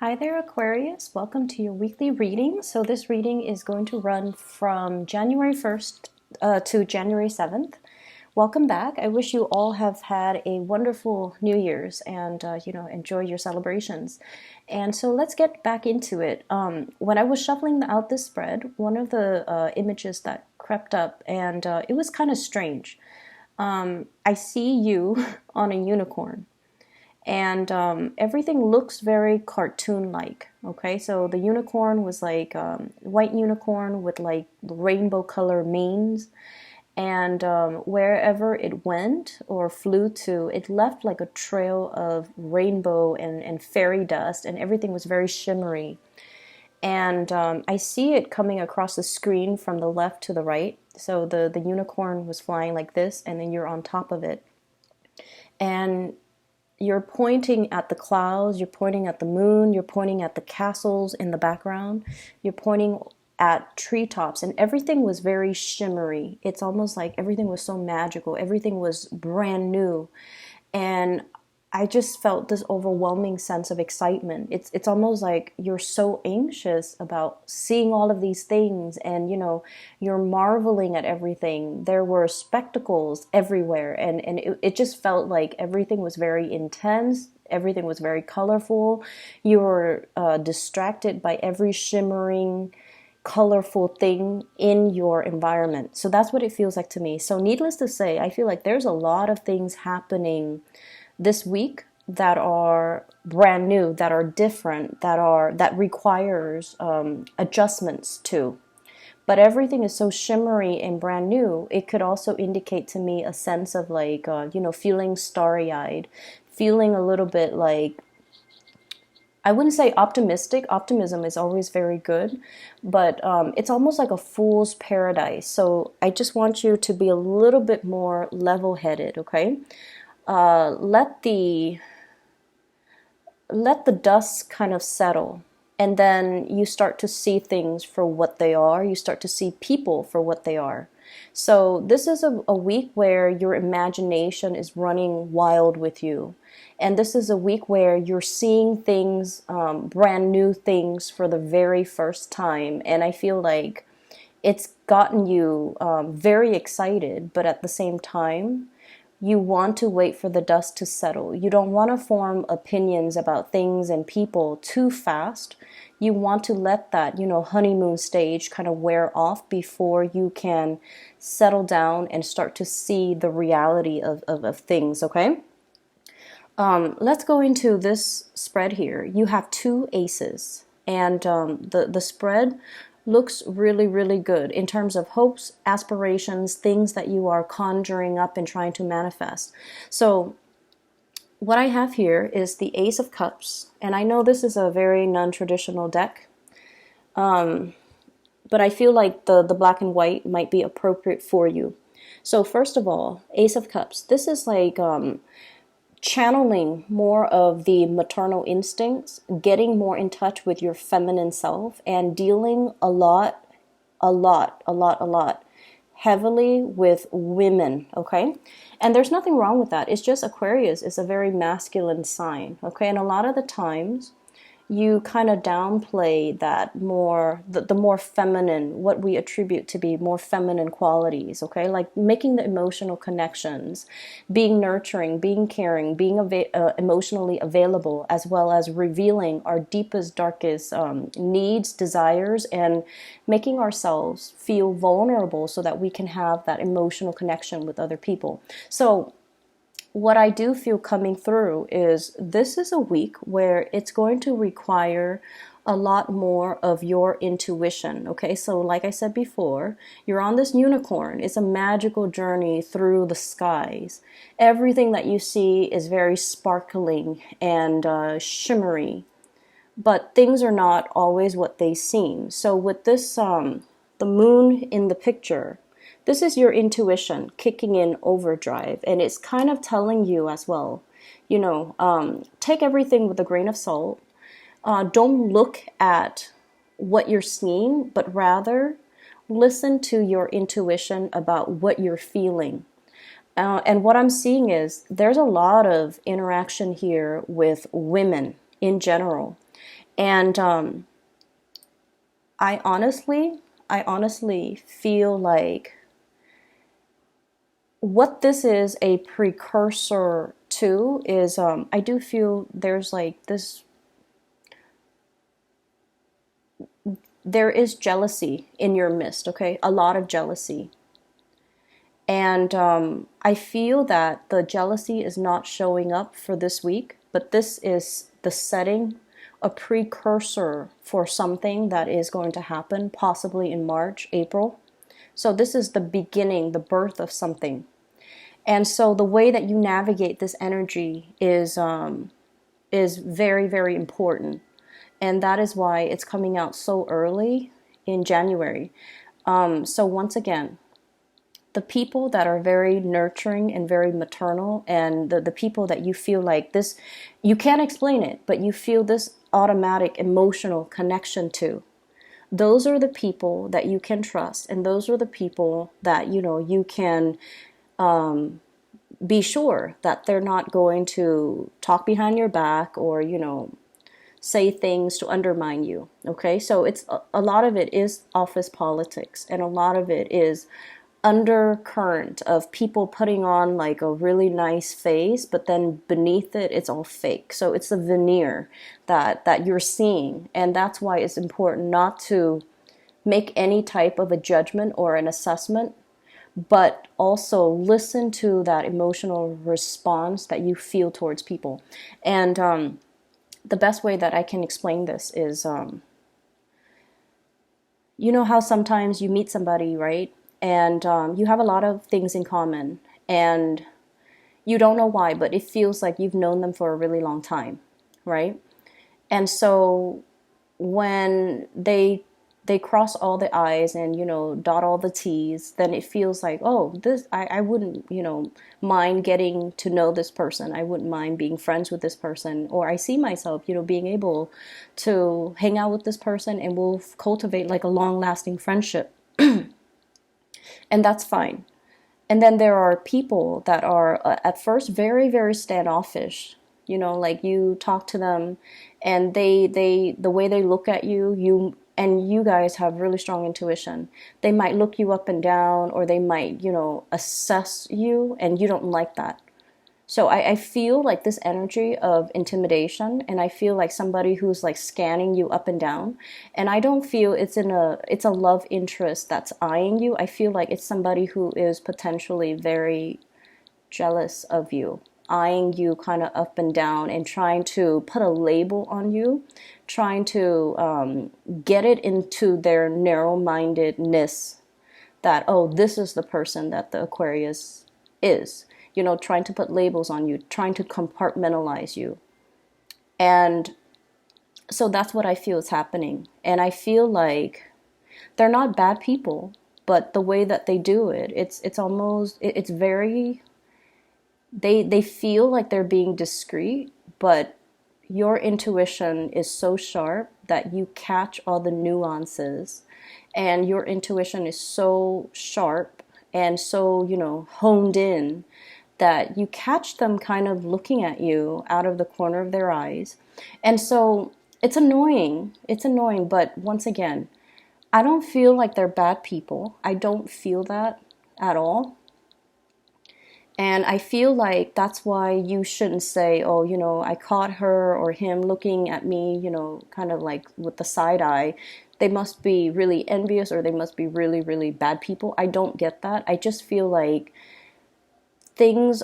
Hi there, Aquarius. Welcome to your weekly reading. So this reading is going to run from January 1st to January 7th. Welcome back. I wish you all have had a wonderful New Year's and, enjoy your celebrations. And so let's get back into it. When I was shuffling out this spread, one of the images that crept up, and it was kind of strange. I see you on a unicorn, and everything looks very cartoon-like. Okay, so the unicorn was like white unicorn with like rainbow color manes, and wherever it went or flew to, it left like a trail of rainbow and fairy dust, and everything was very shimmery. And I see it coming across the screen from the left to the right. So the unicorn was flying like this, and then you're on top of it. And you're pointing at the clouds, you're pointing at the moon, you're pointing at the castles in the background, you're pointing at treetops, and everything was very shimmery. It's almost like everything was so magical, everything was brand new. And I just felt this overwhelming sense of excitement. It's almost like you're so anxious about seeing all of these things, and you're marveling at everything. There were spectacles everywhere, and it just felt like everything was very intense. Everything was very colorful. You were distracted by every shimmering, colorful thing in your environment. So that's what it feels like to me. So needless to say, I feel like there's a lot of things happening this week that are brand new, that are different, that requires adjustments to. But everything is so shimmery and brand new. It could also indicate to me a sense of like feeling starry-eyed, feeling a little bit like, I wouldn't say optimistic. Optimism is always very good, but it's almost like a fool's paradise. So I just want you to be a little bit more level-headed, okay? Let the dust kind of settle, and then you start to see things for what they are. You start to see people for what they are. So this is a week where your imagination is running wild with you, and this is a week where you're seeing things, brand new things for the very first time. And I feel like it's gotten you very excited, but at the same time you want to wait for the dust to settle. You don't want to form opinions about things and people too fast. You want to let that, honeymoon stage kind of wear off before you can settle down and start to see the reality of things, okay? Let's go into this spread here. You have two aces, and the spread looks really, really good in terms of hopes, aspirations, things that you are conjuring up and trying to manifest. So what I have here is the Ace of Cups, and I know this is a very non-traditional deck, but I feel like the black and white might be appropriate for you. So first of all, Ace of Cups. This is like channeling more of the maternal instincts, getting more in touch with your feminine self, and dealing a lot heavily with women, okay? And there's nothing wrong with that. It's just Aquarius is a very masculine sign, okay? And a lot of the times you kind of downplay that more, the more feminine, what we attribute to be more feminine qualities, okay? Like making the emotional connections, being nurturing, being caring, being emotionally available, as well as revealing our deepest, darkest needs, desires, and making ourselves feel vulnerable so that we can have that emotional connection with other people. So what I do feel coming through is this is a week where it's going to require a lot more of your intuition, okay? So like I said before, you're on this unicorn. It's a magical journey through the skies. Everything that you see is very sparkling and shimmery, but things are not always what they seem. So with this, the moon in the picture, this is your intuition kicking in overdrive, and it's kind of telling you as well, take everything with a grain of salt. Don't look at what you're seeing, but rather listen to your intuition about what you're feeling. And what I'm seeing is there's a lot of interaction here with women in general. And I honestly feel like what this is a precursor to is I do feel there's like this, there is jealousy in your midst, okay? A lot of jealousy. And I feel that the jealousy is not showing up for this week, but this is the setting, a precursor for something that is going to happen possibly in March, April. So this is the beginning, the birth of something. And so the way that you navigate this energy is very, very important. And that is why it's coming out so early in January. So once again, the people that are very nurturing and very maternal, and the people that you feel like this, you can't explain it, but you feel this automatic emotional connection to, those are the people that you can trust. And those are the people that, you know, you can be sure that they're not going to talk behind your back or, you know, say things to undermine you. Okay, so it's a lot of it is office politics, and a lot of it is undercurrent of people putting on like a really nice face, but then beneath it it's all fake. So it's a veneer that you're seeing, and that's why it's important not to make any type of a judgment or an assessment, but also listen to that emotional response that you feel towards people. And the best way that I can explain this is, you know how sometimes you meet somebody, right? And you have a lot of things in common, and you don't know why, but it feels like you've known them for a really long time, right? And so when they cross all the I's and, you know, dot all the T's, then it feels like, oh, this, I wouldn't, you know, mind getting to know this person. I wouldn't mind being friends with this person. Or I see myself, you know, being able to hang out with this person, and we'll cultivate like a long lasting friendship. And that's fine. And then there are people that are at first very, very standoffish. You know, like you talk to them, and the way they look at you, and you guys have really strong intuition. They might look you up and down, or they might, you know, assess you, and you don't like that. So I feel like this energy of intimidation, and I feel like somebody who's like scanning you up and down. And I don't feel it's a love interest that's eyeing you. I feel like it's somebody who is potentially very jealous of you, eyeing you kind of up and down, and trying to put a label on you, trying to get it into their narrow-mindedness that, oh, this is the person that the Aquarius is. You know, trying to put labels on you, trying to compartmentalize you. And so that's what I feel is happening. And I feel like they're not bad people, but the way that they do it, it's almost, it's very, they feel like they're being discreet, but your intuition is so sharp that you catch all the nuances, and your intuition is so sharp and so, you know, honed in, that you catch them kind of looking at you out of the corner of their eyes. And so it's annoying. It's annoying. But once again, I don't feel like they're bad people. I don't feel that at all. And I feel like that's why you shouldn't say, oh, you know, I caught her or him looking at me, you know, kind of like with the side eye. They must be really envious, or they must be really, really bad people. I don't get that. I just feel like things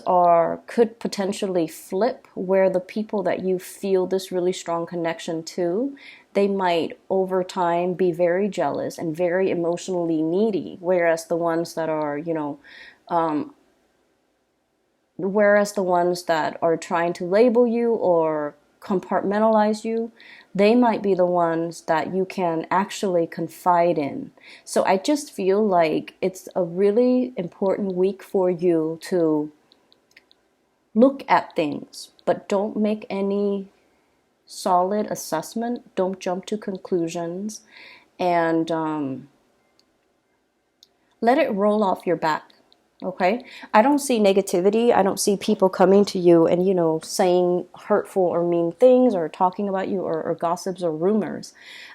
could potentially flip, where the people that you feel this really strong connection to, they might over time be very jealous and very emotionally needy, whereas the ones that are, you know, whereas the ones that are trying to label you or compartmentalize you, they might be the ones that you can actually confide in. So I just feel like it's a really important week for you to look at things, but don't make any solid assessment. Don't jump to conclusions, and let it roll off your back. Okay, I don't see negativity. I don't see people coming to you and, saying hurtful or mean things or talking about you, or gossips or rumors.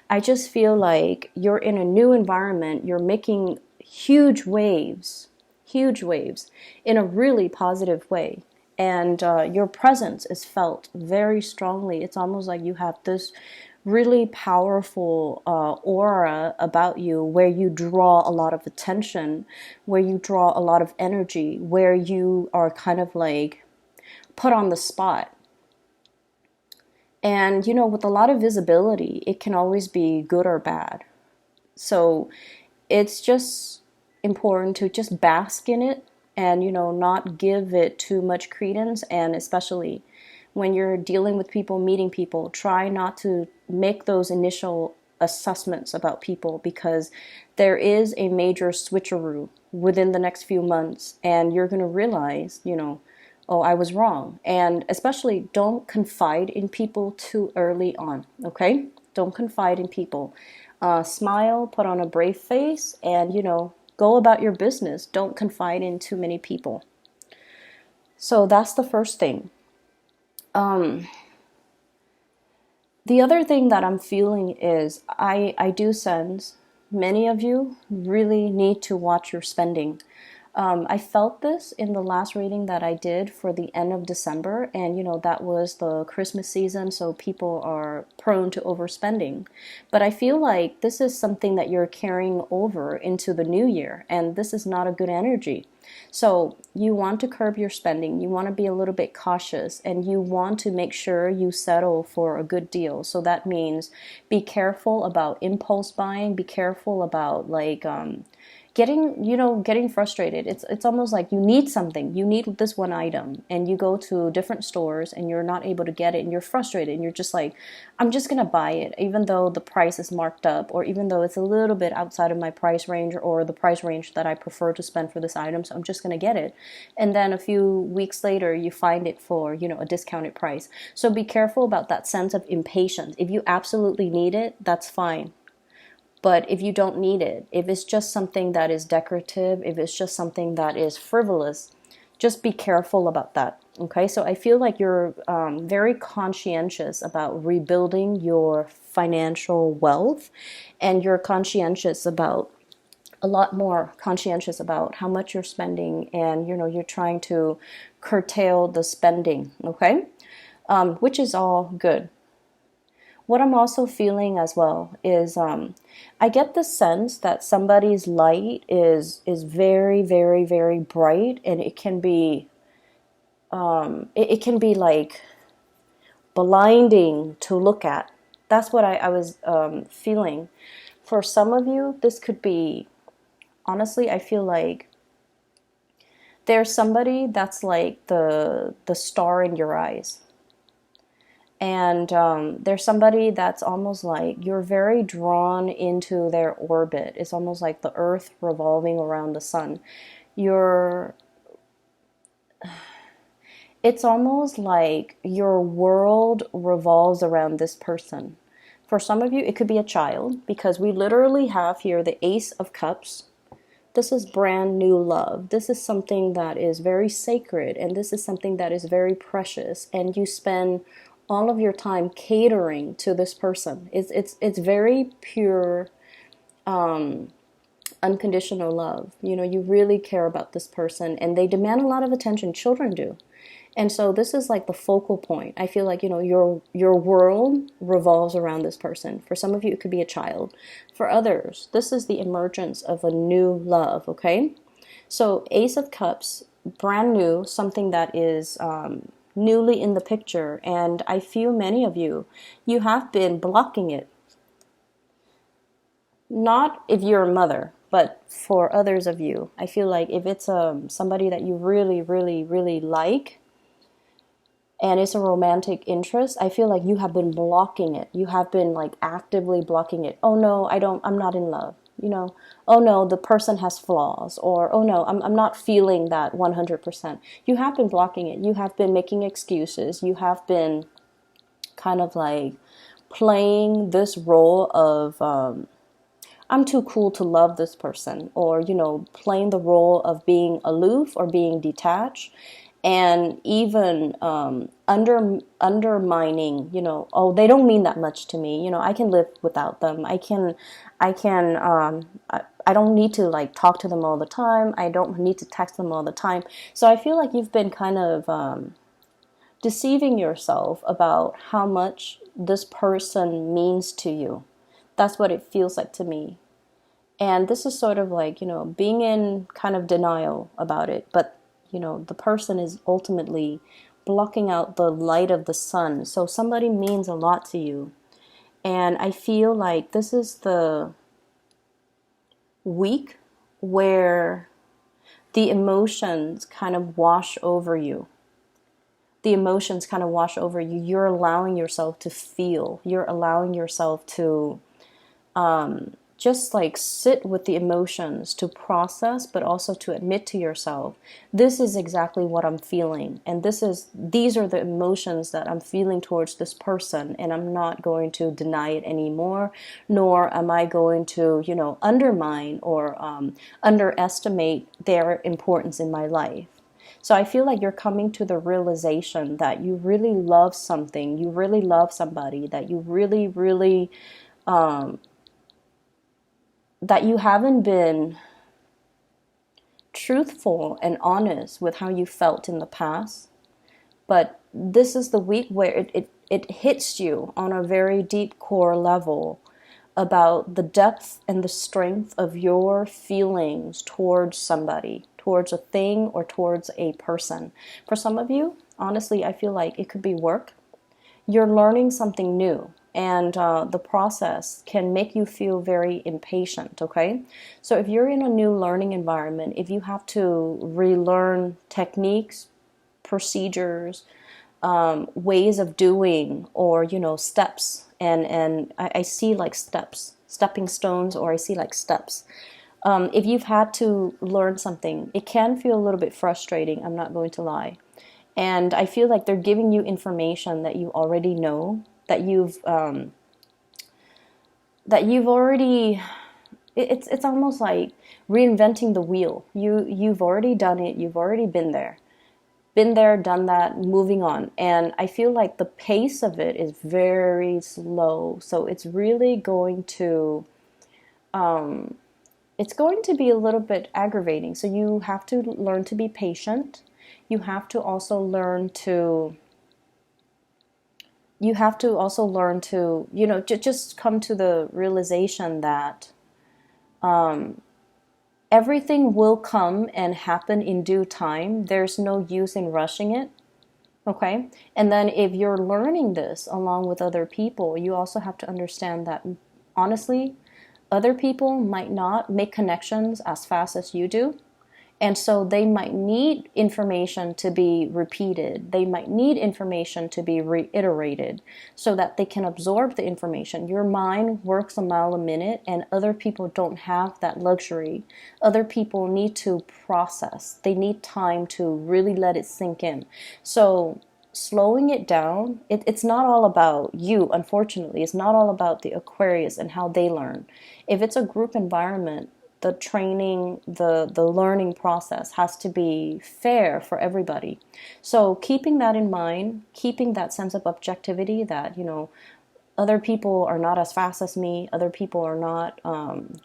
I just feel like you're in a new environment. You're making huge waves in a really positive way. And your presence is felt very strongly. It's almost like you have this really powerful aura about you, where you draw a lot of attention, where you draw a lot of energy, where you are kind of like put on the spot. And, with a lot of visibility, it can always be good or bad. So it's just important to just bask in it and, not give it too much credence. And especially when you're dealing with people, meeting people, try not to make those initial assessments about people, because there is a major switcheroo within the next few months, and you're going to realize, oh, I was wrong. And especially don't confide in people too early on, okay? Don't confide in people. Smile, put on a brave face, and, go about your business. Don't confide in too many people. So that's the first thing. The other thing that I'm feeling is I do sense many of you really need to watch your spending. I felt this in the last reading that I did for the end of December, and that was the Christmas season, so people are prone to overspending. But I feel like this is something that you're carrying over into the new year, and this is not a good energy. So you want to curb your spending, you want to be a little bit cautious, and you want to make sure you settle for a good deal. So that means be careful about impulse buying, be careful about getting frustrated. It's almost like you need something. You need this one item, and you go to different stores and you're not able to get it, and you're frustrated, and you're just like, I'm just gonna buy it even though the price is marked up, or even though it's a little bit outside of my price range, or the price range that I prefer to spend for this item, so I'm just gonna get it. And then a few weeks later you find it for, a discounted price. So be careful about that sense of impatience. If you absolutely need it, that's fine. But if you don't need it, if it's just something that is decorative, if it's just something that is frivolous, just be careful about that. Okay, so I feel like you're very conscientious about rebuilding your financial wealth, and you're conscientious about a lot more conscientious about how much you're spending, and you're trying to curtail the spending. Okay, which is all good. What I'm also feeling as well is I get the sense that somebody's light is very, very, very bright, and it can be it can be like blinding to look at. That's what I was feeling. For some of you, this could be, honestly, I feel like there's somebody that's like the star in your eyes. And there's somebody that's almost like you're very drawn into their orbit. It's almost like the earth revolving around the sun. It's almost like your world revolves around this person. For some of you, it could be a child, because we literally have here the Ace of Cups. This is brand new love. This is something that is very sacred, and this is something that is very precious, and you spend all of your time catering to this person. It's very pure, unconditional love. You really care about this person, and they demand a lot of attention. Children do. And so this is like the focal point. I feel like, your world revolves around this person. For some of you, it could be a child. For others, this is the emergence of a new love, okay? So Ace of Cups, brand new, something that is newly in the picture, and I feel many of you have been blocking it. Not if you're a mother, but for others of you, I feel like if it's somebody that you really, really, really like, and it's a romantic interest, I feel like you have been blocking it. You have been like actively blocking it. Oh no, I'm not in love. Oh no, the person has flaws, or oh no, I'm not feeling that 100%. You have been blocking it. You have been making excuses. You have been kind of like playing this role of, I'm too cool to love this person, or, playing the role of being aloof or being detached, and even undermining, oh, they don't mean that much to me. I can live without them. I don't need to like talk to them all the time. I don't need to text them all the time. So I feel like you've been kind of deceiving yourself about how much this person means to you. That's what it feels like to me. And this is sort of like, being in kind of denial about it. But, the person is ultimately blocking out the light of the sun. So somebody means a lot to you. And I feel like this is the week where the emotions kind of wash over you. The emotions kind of wash over you. You're allowing yourself to feel. You're allowing yourself to just like sit with the emotions, to process, but also to admit to yourself, this is exactly what I'm feeling. And these are the emotions that I'm feeling towards this person. And I'm not going to deny it anymore, nor am I going to, undermine or underestimate their importance in my life. So I feel like you're coming to the realization that you really love something, you really love somebody, that you really, really, that you haven't been truthful and honest with how you felt in the past. But this is the week where it hits you on a very deep core level about the depth and the strength of your feelings towards somebody, towards a thing, or towards a person. For some of you, honestly, I feel like it could be work. You're learning something new, and the process can make you feel very impatient, okay? So if you're in a new learning environment, if you have to relearn techniques, procedures, ways of doing, or, steps, and I see like steps, stepping stones, or I see like steps. If you've had to learn something, it can feel a little bit frustrating, I'm not going to lie. And I feel like they're giving you information that you already know, that you've already. It's almost like reinventing the wheel. You've already done it. You've already been there, done that, moving on. And I feel like the pace of it is very slow. So it's really going to. It's going to be a little bit aggravating. So you have to learn to be patient. You have to also learn to just come to the realization that everything will come and happen in due time. There's no use in rushing it. Okay? And then if you're learning this along with other people, you also have to understand that, honestly, other people might not make connections as fast as you do. And so they might need information to be repeated. They might need information to be reiterated so that they can absorb the information. Your mind works a mile a minute, and other people don't have that luxury. Other people need to process. They need time to really let it sink in. So slowing it down, it's not all about you, unfortunately. It's not all about the Aquarius and how they learn. If it's a group environment, the training, the learning process has to be fair for everybody. So keeping that in mind, keeping that sense of objectivity that, other people are not as fast as me, other people are not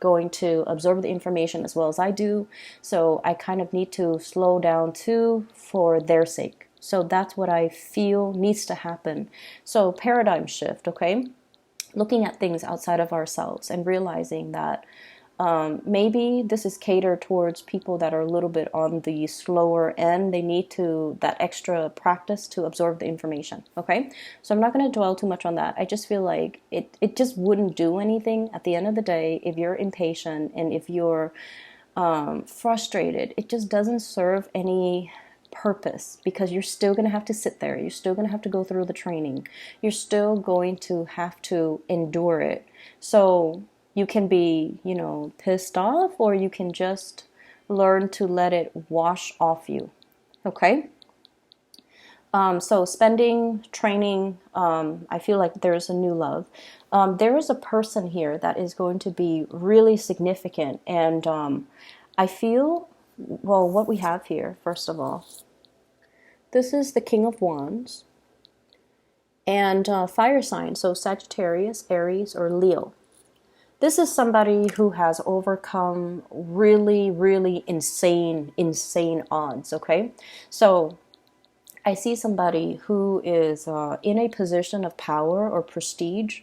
going to absorb the information as well as I do. So I kind of need to slow down too for their sake. So that's what I feel needs to happen. So paradigm shift, okay? Looking at things outside of ourselves and realizing that maybe this is catered towards people that are a little bit on the slower end. They need that extra practice to absorb the information, okay? So I'm not going to dwell too much on that. I just feel like it just wouldn't do anything at the end of the day if you're impatient and if you're frustrated. It just doesn't serve any purpose, because you're still going to have to sit there. You're still going to have to go through the training. You're still going to have to endure it. So you can be, pissed off, or you can just learn to let it wash off you. Okay? So spending, training, I feel like there's a new love. There is a person here that is going to be really significant. And I feel, well, what we have here, first of all, this is the King of Wands and fire sign. So Sagittarius, Aries, or Leo. This is somebody who has overcome really, really insane odds, okay? So I see somebody who is in a position of power or prestige,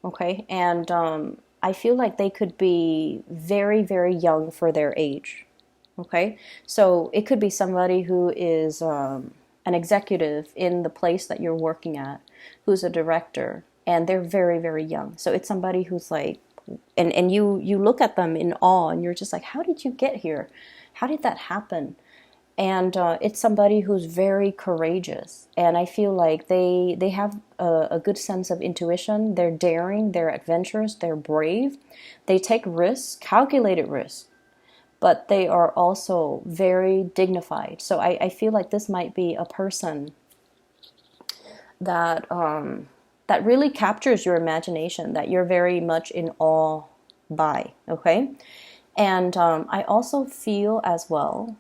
okay? And I feel like they could be very, very young for their age, okay? So it could be somebody who is an executive in the place that you're working at, who's a director, and they're very, very young. So it's somebody who's like, and you look at them in awe, and you're just like, how did you get here? How did that happen? And it's somebody who's very courageous, and I feel like they have a good sense of intuition. They're daring, they're adventurous, they're brave, they take risks, calculated risks, but they are also very dignified. So I feel like this might be a person that that really captures your imagination, that you're very much in awe by, okay? And I also feel as well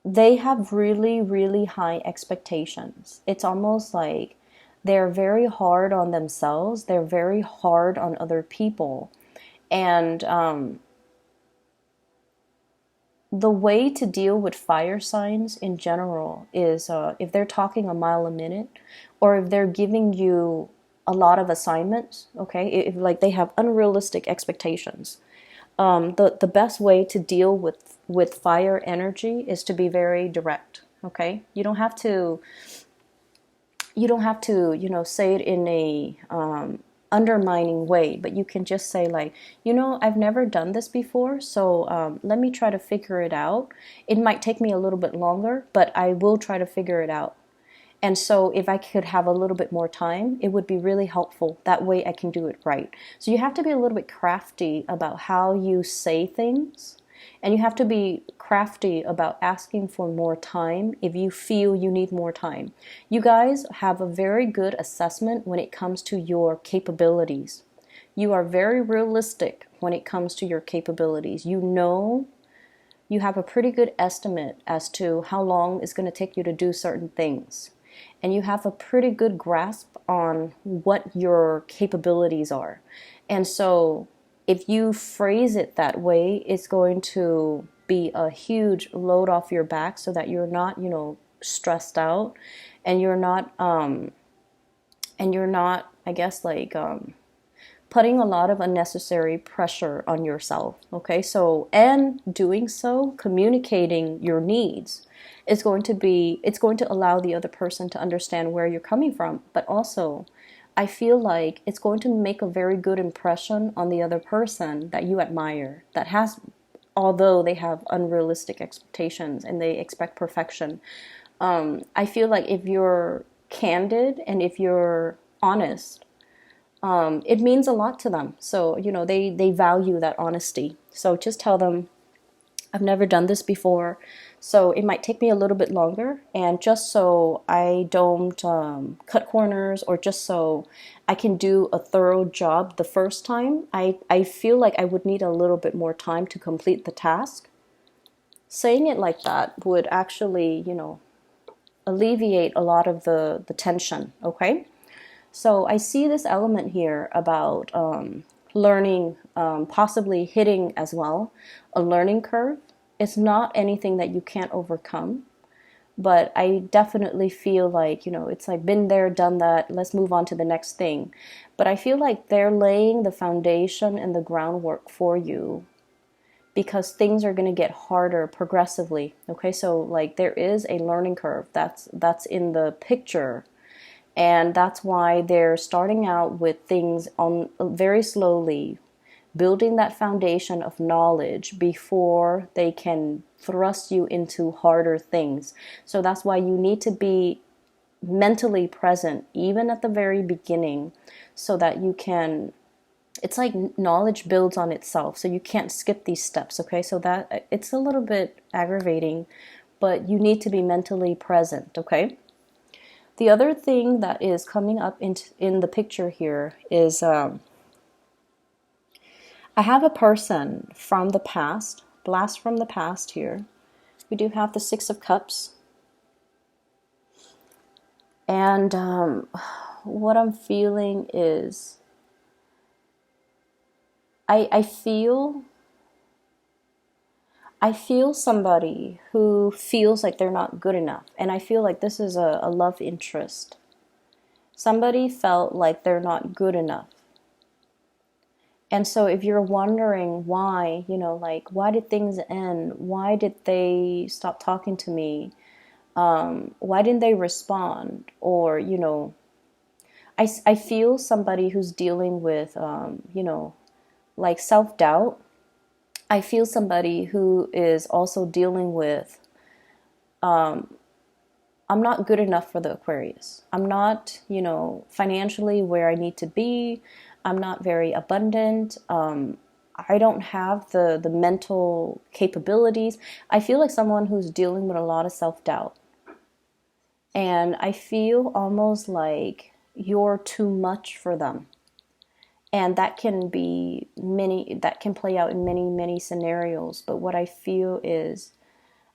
they have really, really high expectations. It's almost like they're very hard on themselves, they're very hard on other people. And the way to deal with fire signs in general is if they're talking a mile a minute, or if they're giving you a lot of assignments, okay, if like they have unrealistic expectations, the best way to deal with fire energy is to be very direct. Okay, you don't have to say it in a undermining way, but you can just say like, I've never done this before, so let me try to figure it out. It might take me a little bit longer, but I will try to figure it out. And so if I could have a little bit more time, it would be really helpful. That way I can do it right. So you have to be a little bit crafty about how you say things. And you have to be crafty about asking for more time if you feel you need more time. You guys have a very good assessment when it comes to your capabilities. You are very realistic when it comes to your capabilities. You have a pretty good estimate as to how long it's going to take you to do certain things. And you have a pretty good grasp on what your capabilities are. And so if you phrase it that way, it's going to be a huge load off your back so that you're not, stressed out, and you're not, I guess, like, putting a lot of unnecessary pressure on yourself. Okay, so, and doing so, communicating your needs, it's going to allow the other person to understand where you're coming from, but also I feel like it's going to make a very good impression on the other person that you admire, although they have unrealistic expectations and they expect perfection. I feel like if you're candid and if you're honest, it means a lot to them. So, they value that honesty. So just tell them, I've never done this before, so it might take me a little bit longer, and just so I don't cut corners, or just so I can do a thorough job the first time, I feel like I would need a little bit more time to complete the task. Saying it like that would actually, alleviate a lot of the tension, okay? So I see this element here about learning, possibly hitting as well, a learning curve. It's not anything that you can't overcome, but I definitely feel like, it's like been there, done that, let's move on to the next thing. But I feel like they're laying the foundation and the groundwork for you, because things are going to get harder progressively. Okay, so like there is a learning curve that's in the picture. And that's why they're starting out with things on very slowly, building that foundation of knowledge before they can thrust you into harder things. So that's why you need to be mentally present, even at the very beginning, so that you can, it's like knowledge builds on itself. So you can't skip these steps, okay? So that it's a little bit aggravating, but you need to be mentally present, okay? The other thing that is coming up in the picture here is I have a person from the past, blast from the past here. We do have the Six of Cups. And what I'm feeling is I feel somebody who feels like they're not good enough. And I feel like this is a love interest. Somebody felt like they're not good enough. And so if you're wondering why, like, why did things end? Why did they stop talking to me? Why didn't they respond? Or, I feel somebody who's dealing with, like self-doubt. I feel somebody who is also dealing with, I'm not good enough for the Aquarius. I'm not, financially where I need to be. I'm not very abundant. I don't have the mental capabilities. I feel like someone who's dealing with a lot of self-doubt. And I feel almost like you're too much for them. And that can play out in many, many scenarios. But what I feel is,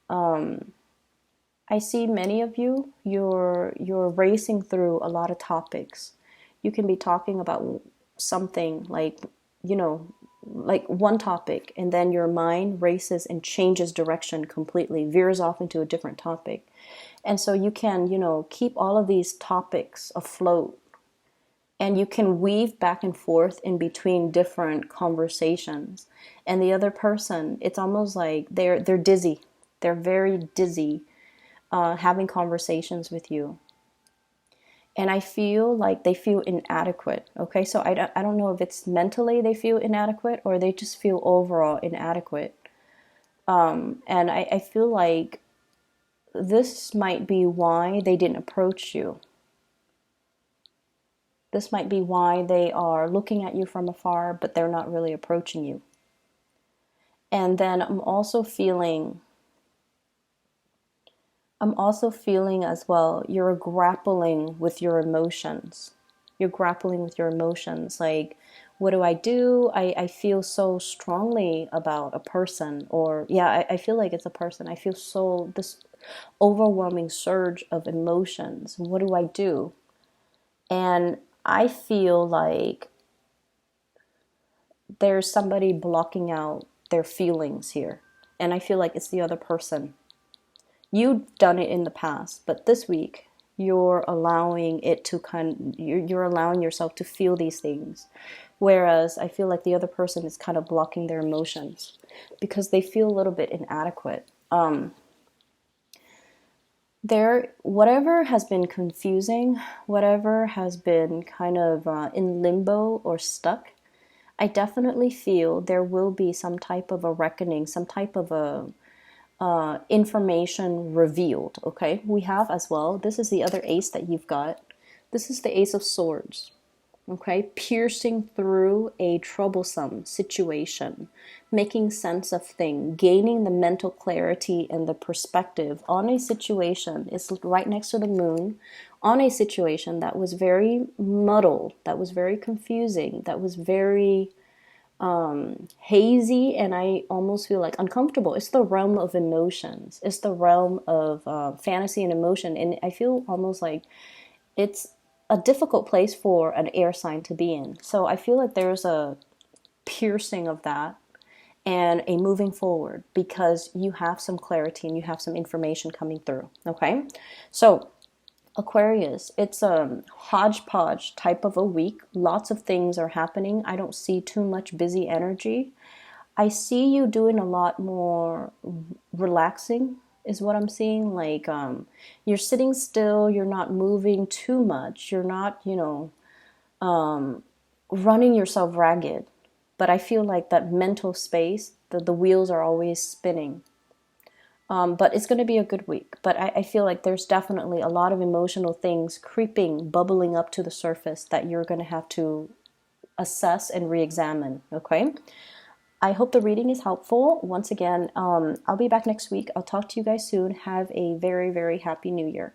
I see many of you, you're racing through a lot of topics. You can be talking about something like, like one topic, and then your mind races and changes direction completely, veers off into a different topic. And so you can, keep all of these topics afloat. And you can weave back and forth in between different conversations. And the other person, it's almost like they're dizzy. They're very dizzy having conversations with you. And I feel like they feel inadequate. Okay, so I don't know if it's mentally they feel inadequate or they just feel overall inadequate. And I feel like this might be why they didn't approach you. This might be why they are looking at you from afar, but they're not really approaching you. And then I'm also feeling as well, you're grappling with your emotions. You're grappling with your emotions. Like, what do? I feel so strongly about a person. Or, yeah, I feel like it's a person. I feel this overwhelming surge of emotions. What do I do? And I feel like there's somebody blocking out their feelings here. And I feel like it's the other person. You've done it in the past, but this week you're allowing it to you're allowing yourself to feel these things. Whereas I feel like the other person is kind of blocking their emotions because they feel a little bit inadequate. Whatever has been confusing, whatever has been kind of in limbo or stuck, I definitely feel there will be some type of a reckoning, some type of a information revealed. Okay, we have as well, this is the other ace that you've got. This is the Ace of Swords. Okay, piercing through a troublesome situation, making sense of things, gaining the mental clarity and the perspective on a situation. It's right next to the moon, on a situation that was very muddled, that was very confusing, that was very hazy, and I almost feel like uncomfortable. It's the realm of emotions. It's the realm of fantasy and emotion, and I feel almost like it's a difficult place for an air sign to be in. So I feel like there's a piercing of that and a moving forward because you have some clarity and you have some information coming through. Okay, so Aquarius, it's a hodgepodge type of a week. Lots of things are happening. I don't see too much busy energy. I see you doing a lot more relaxing is what I'm seeing. Like you're sitting still, you're not moving too much. You're not, running yourself ragged. But I feel like that mental space, the wheels are always spinning. But it's going to be a good week. But I feel like there's definitely a lot of emotional things creeping, bubbling up to the surface that you're going to have to assess and re-examine, okay? I hope the reading is helpful. Once again, I'll be back next week. I'll talk to you guys soon. Have a very, very happy new year.